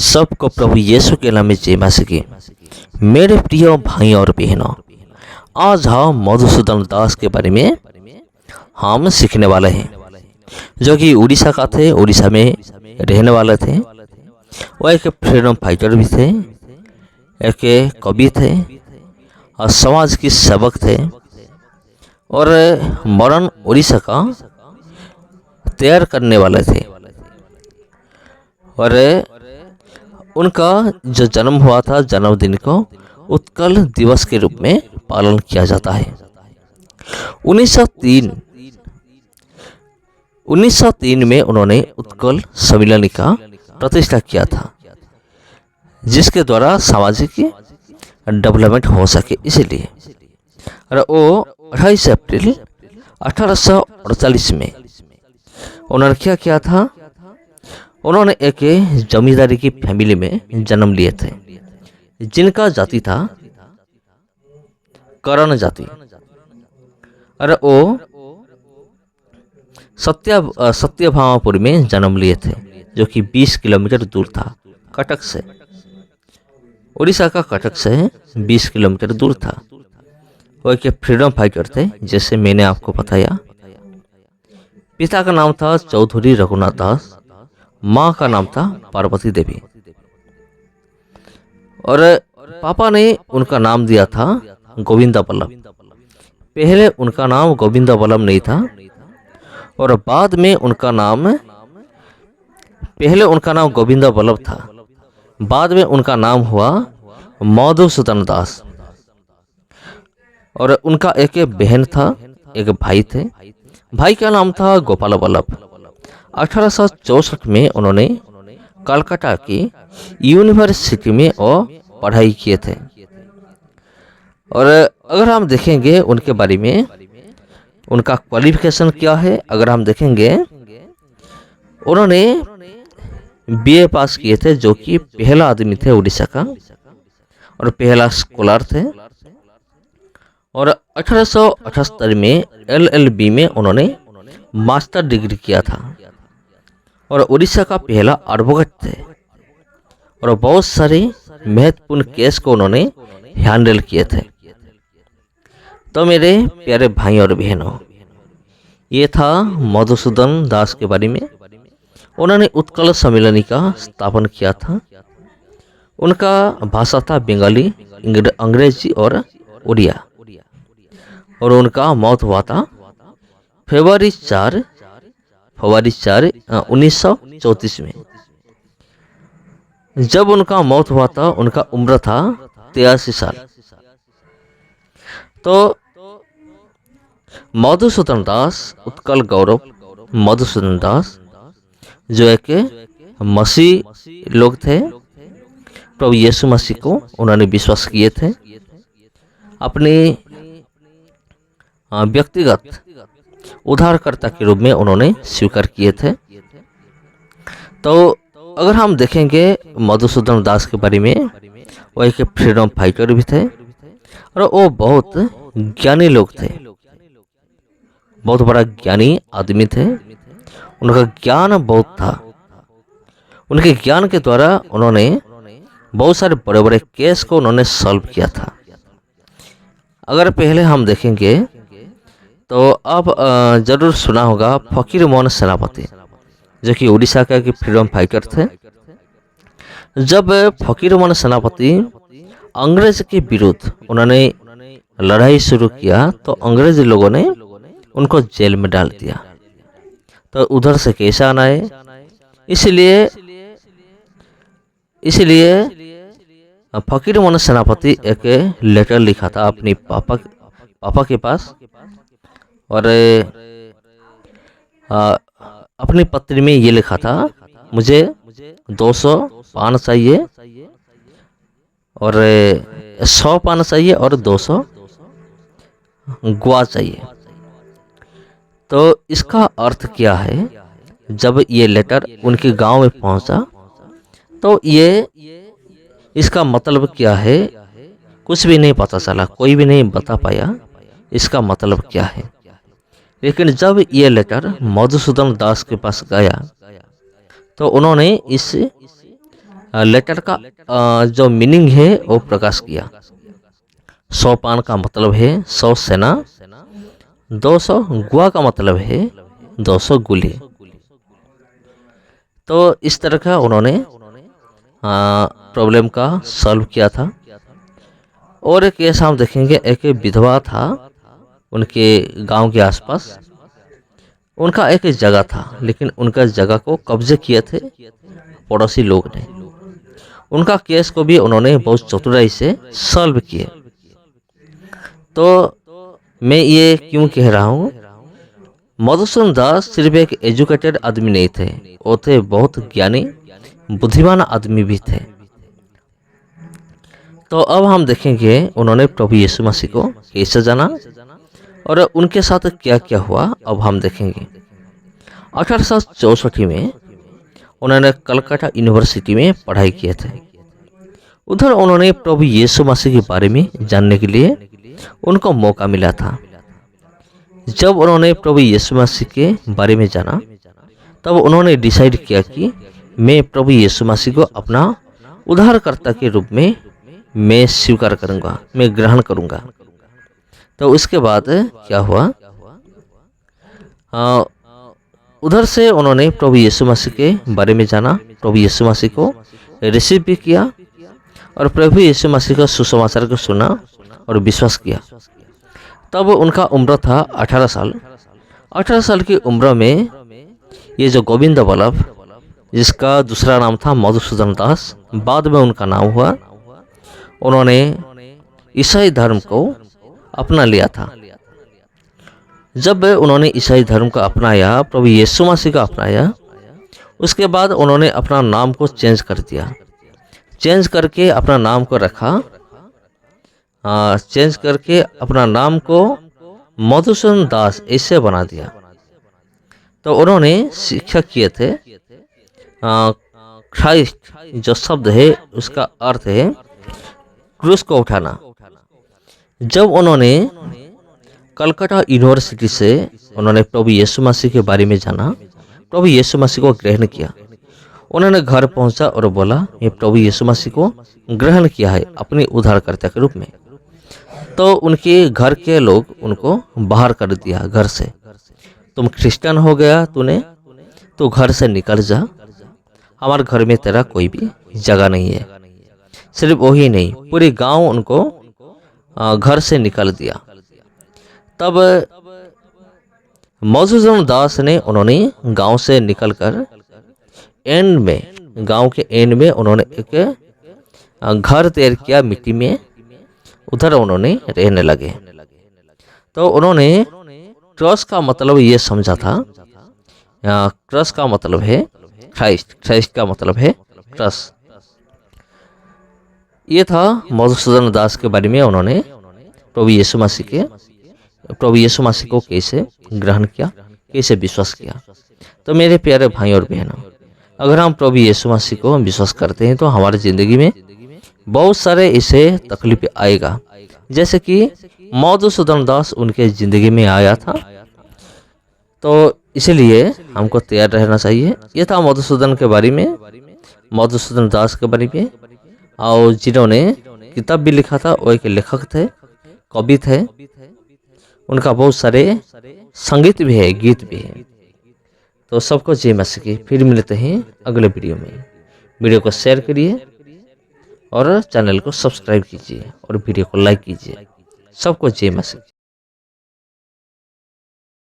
सबको प्रभु यीशु के नाम में जय मसीह। मेरे प्रिय भाई और बहनों, आज हम मधुसूदन दास के बारे में हम सीखने वाले हैं, जो कि उड़ीसा का थे, उड़ीसा में रहने वाले थे। वो एक फ्रीडम फाइटर भी थे, एक कवि थे और समाज की सेवक थे और मॉडर्न उड़ीसा का तैयार करने वाले थे। और उनका जो जन्म हुआ था, जन्मदिन को उत्कल दिवस के रूप में पालन किया जाता है। 1903 में उन्होंने उत्कल सम्मेलन का प्रतिष्ठा किया था, जिसके द्वारा सामाजिक डेवलपमेंट हो सके। इसलिए और वो 28 अप्रैल 1848 में उन्होंने क्या किया था, उन्होंने एक जमींदारी की फैमिली में जन्म लिए थे, जिनका जाति था करण जाति। और वो सत्यभामापुर में जन्म लिए थे, जो कि 20 किलोमीटर दूर था कटक से। उड़ीसा का कटक से 20 किलोमीटर दूर था। वो एक फ्रीडम फाइटर थे, जैसे मैंने आपको बताया। पिता का नाम था चौधरी रघुनाथ दास, माँ का नाम था पार्वती देवी। और पापा ने उनका नाम दिया था गोविंदा वल्लभ। पहले उनका नाम गोविंदा वल्लभ नहीं था, और बाद में उनका नाम, पहले उनका नाम गोविंदा वल्लभ था, बाद में उनका नाम हुआ मधुसूदन दास। और उनका एक बहन था, एक भाई थे। भाई का नाम था गोपाल वल्लभ। 1864 में उन्होंने कलकत्ता की यूनिवर्सिटी में पढ़ाई किए थे। और अगर हम देखेंगे उनके बारे में, उनका क्वालिफिकेशन क्या है, अगर हम देखेंगे, उन्होंने बीए पास किए थे, जो कि पहला आदमी थे उड़ीसा का और पहला स्कॉलर थे। और 1878 में LLB में उन्होंने मास्टर डिग्री किया था और उड़ीसा का पहला एडवोकेट थे। और बहुत सारे महत्वपूर्ण केस को उन्होंने हैंडल किए थे। तो मेरे प्यारे भाई और बहनों, ये था मधुसूदन दास के बारे में। उन्होंने उत्कल सम्मेलन का स्थापन किया था। उनका भाषा था बंगाली, अंग्रेजी और उड़िया। और उनका मौत हुआ था फरवरी 4 1934 में। जब उनका मौत हुआ था, उनका उम्र था 83 साल। तो मधुसूदन दास, उत्कल गौरव मधुसूदन दास, जो एक मसीह लोग थे, प्रभु यीशु मसीह को उन्होंने विश्वास किए थे, अपने व्यक्तिगत उद्धारकर्ता के रूप में उन्होंने स्वीकार किए थे। तो अगर हम देखेंगे मधुसूदन दास के बारे में, वो एक फ्रीडम फाइटर भी थे और वो बहुत ज्ञानी लोग थे, बहुत बड़ा ज्ञानी आदमी थे। उनका ज्ञान बहुत था। उनके ज्ञान के द्वारा उन्होंने बहुत सारे बड़े बड़े केस को उन्होंने सॉल्व किया था। अगर पहले हम देखेंगे तो आप जरूर सुना होगा फकीर मोहन सेनापति, जो कि उड़ीसा का एक फ्रीडम फाइटर थे। जब फकीर मोहन सेनापति अंग्रेज के विरुद्ध उन्होंने लड़ाई शुरू किया, तो अंग्रेज लोगों ने उनको जेल में डाल दिया। तो उधर से कैसे आना है, इसलिए फकीर मोहन सेनापति एक लेटर लिखा था अपनी पापा के पास। और अपनी पत्री में ये लिखा था, मुझे 200 पान चाहिए और 100 पान चाहिए और 200 गुआ चाहिए। तो इसका अर्थ क्या है? जब ये लेटर उनके गांव में पहुंचा, तो ये इसका मतलब क्या है, कुछ भी नहीं पता चला, कोई भी नहीं बता पाया इसका मतलब क्या है। लेकिन जब ये लेटर मधुसूदन दास के पास गया, तो उन्होंने इस लेटर का जो मीनिंग है वो प्रकाश किया। 100 पान का मतलब है 100 सेना, 200 गुआ का मतलब है 200 गुली। तो इस तरह का उन्होंने प्रॉब्लम का सॉल्व किया था। और एक केस हम देखेंगे, एक विधवा था उनके गांव के आसपास। उनका एक जगह था, लेकिन उनका जगह को कब्जे किए थे पड़ोसी लोग ने। उनका केस को भी उन्होंने बहुत चतुराई से सॉल्व किए। तो मैं ये क्यों कह रहा हूँ, मधुसूदन दास सिर्फ एक एजुकेटेड आदमी नहीं थे, वो थे बहुत ज्ञानी बुद्धिमान आदमी भी थे। तो अब हम देखेंगे उन्होंने प्रभु यीशु मसीह को कैसे जाना और उनके साथ क्या क्या हुआ। अब हम देखेंगे 1864 में उन्होंने कलकत्ता यूनिवर्सिटी में पढ़ाई किए थे। उधर उन्होंने प्रभु यीशु मसीह के बारे में जानने के लिए उनको मौका मिला था। जब उन्होंने प्रभु यीशु मसीह के बारे में जाना, तब उन्होंने डिसाइड किया कि मैं प्रभु यीशु मसीह को अपना उद्धारकर्ता के रूप में मैं स्वीकार करूंगा, मैं ग्रहण करूंगा। तो उसके बाद क्या हुआ, उधर से उन्होंने प्रभु यीशु मसीह के बारे में जाना, प्रभु यीशु मसीह को रिसीव भी किया और प्रभु यीशु मसीह का सुसमाचार को सुना और विश्वास किया। तब उनका उम्र था 18 साल। 18 साल की उम्र में ये जो गोविंद बल्लभ, जिसका दूसरा नाम था मधुसूदन दास, बाद में उनका नाम हुआ, उन्होंने ईसाई धर्म को अपना लिया था। जब उन्होंने ईसाई धर्म को अपनाया, प्रभु यीशु मसीह का अपनाया, उसके बाद उन्होंने अपना नाम को चेंज कर दिया। चेंज करके अपना नाम को रखा, चेंज करके अपना नाम को मधुसूदन दास ऐसे बना दिया। तो उन्होंने शिक्षा किए थे, क्राइस्ट जो शब्द है उसका अर्थ है क्रूस को उठाना। जब उन्होंने कलकत्ता यूनिवर्सिटी से उन्होंने प्रभु यीशु मसीह के बारे में जाना, प्रभु यीशु मसीह को ग्रहण किया, उन्होंने घर पहुंचा और बोला मैं प्रभु यीशु मसीह को ग्रहण किया है अपने उद्धारकर्ता के रूप में। तो उनके घर के लोग उनको बाहर कर दिया घर से। तुम क्रिश्चियन हो गया, तू घर से निकल जा, हमारे घर में तेरा कोई भी जगह नहीं है। सिर्फ वही नहीं, पूरे गांव उनको घर से निकाल दिया। तब मधुसूदन दास ने उन्होंने गांव से निकलकर एंड में, गांव के एंड में उन्होंने एक घर तैयार किया मिट्टी में, उधर उन्होंने रहने लगे। तो उन्होंने क्रॉस का मतलब ये समझा था, क्रॉस का मतलब है क्राइस्ट, क्राइस्ट का मतलब है क्रॉस। ये था मधुसूदन दास के बारे में उन्होंने प्रभु यीशु मसीह को कैसे ग्रहण किया, कैसे विश्वास किया। तो मेरे प्यारे भाई और बहनों, अगर हम प्रभु यीशु मसीह को विश्वास करते हैं तो हमारी ज़िंदगी में बहुत सारे ऐसे तकलीफ आएगा, जैसे कि मधुसूदन दास उनके ज़िंदगी में आया था। तो इसलिए हमको तैयार रहना चाहिए। ये था मधुसूदन के बारे में, मधुसूदन दास के बारे में। और जिन्होंने किताब भी लिखा था, वो एक लेखक थे, कवि थे। उनका बहुत सारे संगीत भी है, गीत भी है। तो सबको जय मसीह की। फिर मिलते हैं अगले वीडियो में। वीडियो को शेयर करिए और चैनल को सब्सक्राइब कीजिए और वीडियो को लाइक कीजिए। सबको जय मसीह।